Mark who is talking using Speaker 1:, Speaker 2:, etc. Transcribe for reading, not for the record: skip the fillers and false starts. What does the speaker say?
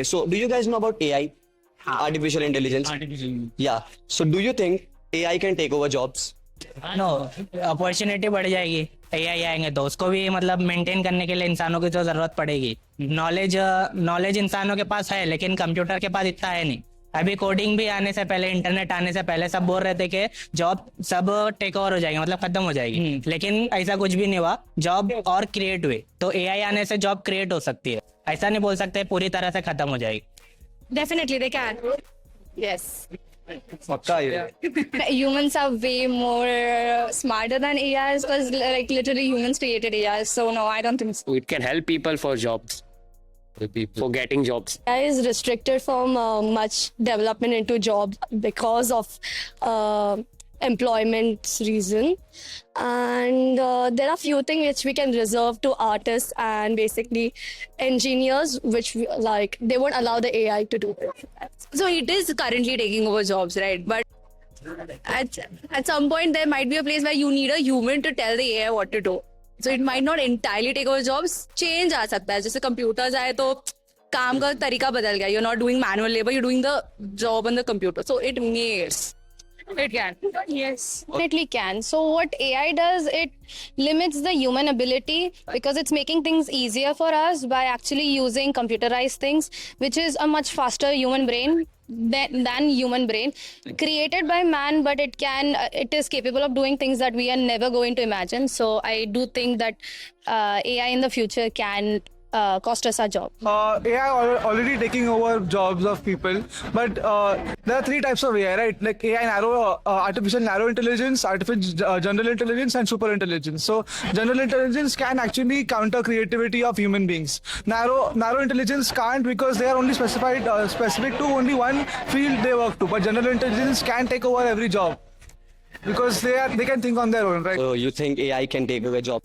Speaker 1: So, do you guys know about AI, artificial intelligence?
Speaker 2: Artificial
Speaker 1: Yeah. So, do you think AI can take over jobs?
Speaker 3: No opportunity बढ़ जाएगी AI आएंगे तो उसको भी मतलब maintain करने के लिए इंसानों की तो जरूरत पड़ेगी नॉलेज इंसानों के पास है लेकिन कंप्यूटर के पास इतना है नहीं अभी कोडिंग भी आने से पहले इंटरनेट आने से पहले सब बोल रहे थे कि जॉब सब टेक ओवर हो जाएगी मतलब खत्म हो जाएगी लेकिन ऐसा कुछ भी नहीं हुआ जॉब और क्रिएट हुए तो एआई आने से जॉब क्रिएट हो सकती है ऐसा नहीं बोल सकते पूरी तरह से खत्म हो जाएगी
Speaker 4: Definitely, they can. Yes.
Speaker 1: पक्का ये
Speaker 4: Humans are way more smarter than AIs because, like, literally humans created AIs. So, no, I don't think so.
Speaker 5: It can help people for jobs, for getting jobs.
Speaker 4: AI is restricted from much development into jobs because of employment reason. And there are few things which we can reserve to artists and basically engineers, which they won't allow the AI to do.
Speaker 6: So it is currently taking over jobs, right? But at some point there might be a place where you need a human to tell the AI what to do. So it might not entirely take over jobs. Change आ सकता है जैसे computers आए तो काम का तरीका बदल गया. You're not doing manual labor, you're doing the job on the computer. So it may. It can.
Speaker 4: Yes, definitely can. So what AI does, it limits the human ability because it's making things easier for us by actually using computerized things, which is a much faster human brain than human brain created by man, but it is capable of doing things that we are never going to imagine. So I do think that AI in the future can cost us our job.
Speaker 7: AI already taking over jobs of people, but there are three types of AI, right? Like AI artificial narrow intelligence, artificial general intelligence, and super intelligence. So general intelligence can actually counter creativity of human beings. Narrow intelligence can't because they are only specific to only one field they work to. But general intelligence can take over every job because they can think on their own, right?
Speaker 1: So, you think AI can take over job?